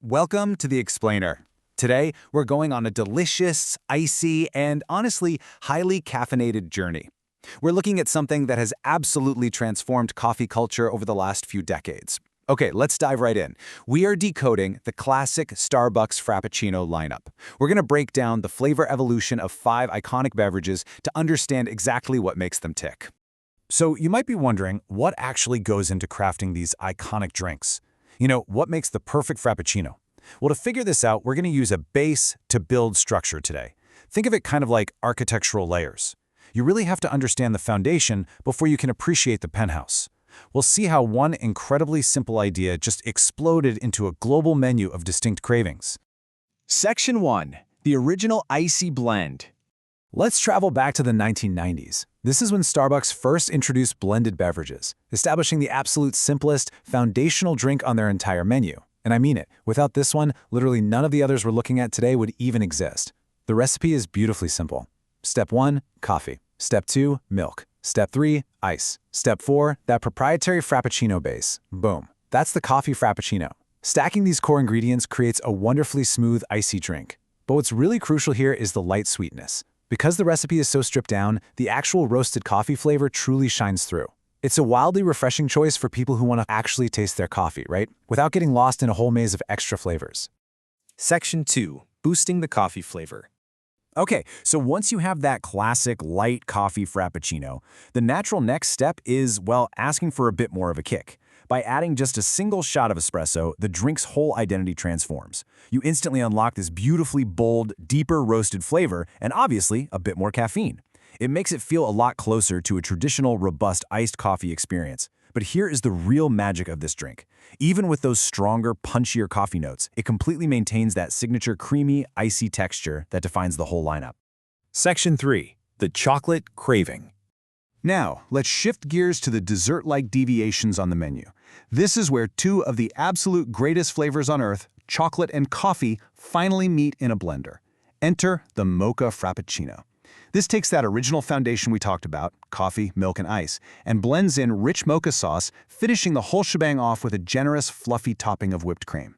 Welcome to The Explainer. Today, we're going on a delicious, icy, and honestly, highly caffeinated journey. We're looking at something that has absolutely transformed coffee culture over the last few decades. Okay, let's dive right in. We are decoding the classic Starbucks Frappuccino lineup. We're going to break down the flavor evolution of 5 iconic beverages to understand exactly what makes them tick. So you might be wondering, what actually goes into crafting these iconic drinks? What makes the perfect Frappuccino? Well, to figure this out, we're going to use a base to build structure today. Think of it kind of like architectural layers. You really have to understand the foundation before you can appreciate the penthouse. We'll see how one incredibly simple idea just exploded into a global menu of distinct cravings. Section 1. The original icy blend. Let's travel back to the 1990s. This is when Starbucks first introduced blended beverages, establishing the absolute simplest, foundational drink on their entire menu. And I mean it. Without this one, literally none of the others we're looking at today would even exist. The recipe is beautifully simple. Step 1, coffee. Step 2, milk. Step 3, ice. Step 4, that proprietary Frappuccino base. Boom. That's the coffee Frappuccino. Stacking these core ingredients creates a wonderfully smooth, icy drink. But what's really crucial here is the light sweetness. Because the recipe is so stripped down, the actual roasted coffee flavor truly shines through. It's a wildly refreshing choice for people who want to actually taste their coffee, right? Without getting lost in a whole maze of extra flavors. Section 2. Boosting the coffee flavor. Okay, so once you have that classic light coffee Frappuccino, the natural next step is, well, asking for a bit more of a kick. By adding just a single shot of espresso, the drink's whole identity transforms. You instantly unlock this beautifully bold, deeper roasted flavor and obviously a bit more caffeine. It makes it feel a lot closer to a traditional, robust iced coffee experience. But here is the real magic of this drink. Even with those stronger, punchier coffee notes, it completely maintains that signature creamy, icy texture that defines the whole lineup. Section 3. The chocolate craving. Now, let's shift gears to the dessert-like deviations on the menu. This is where 2 of the absolute greatest flavors on earth, chocolate and coffee, finally meet in a blender. Enter the Mocha Frappuccino. This takes that original foundation we talked about, coffee, milk, and ice, and blends in rich mocha sauce, finishing the whole shebang off with a generous, fluffy topping of whipped cream.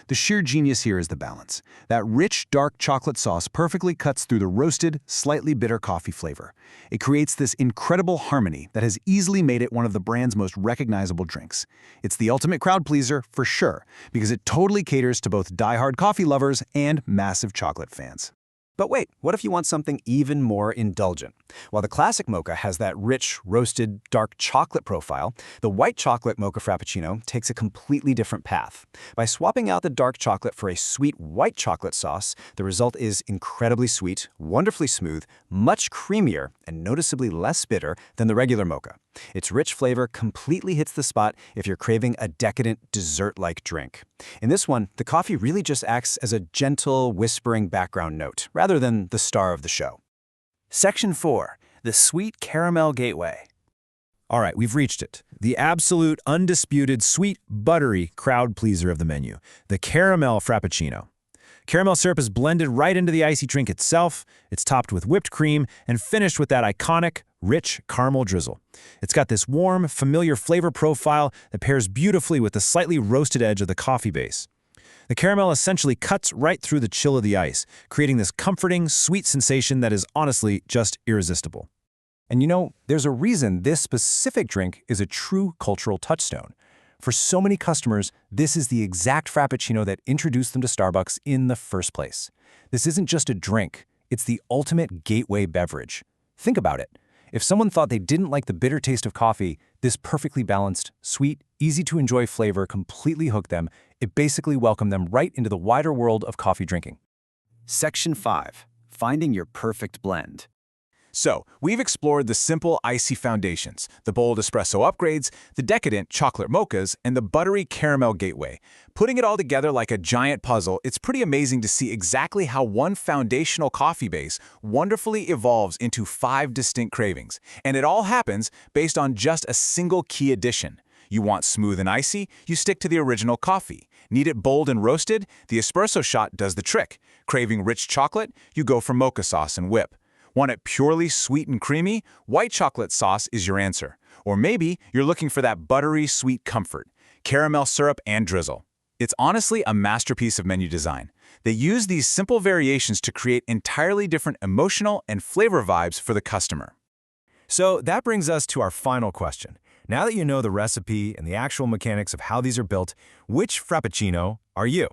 The sheer genius here is the balance. That rich, dark chocolate sauce perfectly cuts through the roasted, slightly bitter coffee flavor. It creates this incredible harmony that has easily made it one of the brand's most recognizable drinks. It's the ultimate crowd pleaser, for sure, because it totally caters to both die-hard coffee lovers and massive chocolate fans. But wait, what if you want something even more indulgent? While the classic mocha has that rich, roasted, dark chocolate profile, the white chocolate mocha frappuccino takes a completely different path. By swapping out the dark chocolate for a sweet white chocolate sauce, the result is incredibly sweet, wonderfully smooth, much creamier, and noticeably less bitter than the regular mocha. Its rich flavor completely hits the spot if you're craving a decadent, dessert-like drink. In this one, the coffee really just acts as a gentle, whispering background note, rather than the star of the show. Section 4. The Sweet Caramel Gateway. All right, we've reached it. The absolute, undisputed, sweet, buttery crowd pleaser of the menu, the Caramel Frappuccino. Caramel syrup is blended right into the icy drink itself. It's topped with whipped cream and finished with that iconic, rich caramel drizzle. It's got this warm, familiar flavor profile that pairs beautifully with the slightly roasted edge of the coffee base. The caramel essentially cuts right through the chill of the ice, creating this comforting, sweet sensation that is honestly just irresistible. And there's a reason this specific drink is a true cultural touchstone. For so many customers, this is the exact Frappuccino that introduced them to Starbucks in the first place. This isn't just a drink, it's the ultimate gateway beverage. Think about it. If someone thought they didn't like the bitter taste of coffee, this perfectly balanced, sweet, easy-to-enjoy flavor completely hooked them. It basically welcomed them right into the wider world of coffee drinking. Section 5. Finding your perfect blend. So, we've explored the simple, icy foundations, the bold espresso upgrades, the decadent chocolate mochas, and the buttery caramel gateway. Putting it all together like a giant puzzle, it's pretty amazing to see exactly how one foundational coffee base wonderfully evolves into 5 distinct cravings. And it all happens based on just a single key addition. You want smooth and icy? You stick to the original coffee. Need it bold and roasted? The espresso shot does the trick. Craving rich chocolate? You go for mocha sauce and whip. Want it purely sweet and creamy? White chocolate sauce is your answer. Or maybe you're looking for that buttery, sweet comfort. Caramel syrup and drizzle. It's honestly a masterpiece of menu design. They use these simple variations to create entirely different emotional and flavor vibes for the customer. So that brings us to our final question. Now that you know the recipe and the actual mechanics of how these are built, which Frappuccino are you?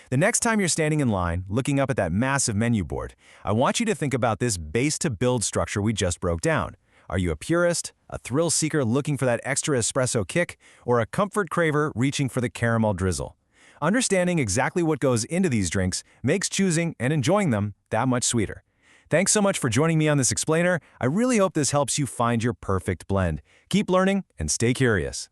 The next time you're standing in line, looking up at that massive menu board, I want you to think about this base-to-build structure we just broke down. Are you a purist, a thrill seeker looking for that extra espresso kick, or a comfort craver reaching for the caramel drizzle? Understanding exactly what goes into these drinks makes choosing and enjoying them that much sweeter. Thanks so much for joining me on this explainer. I really hope this helps you find your perfect blend. Keep learning and stay curious.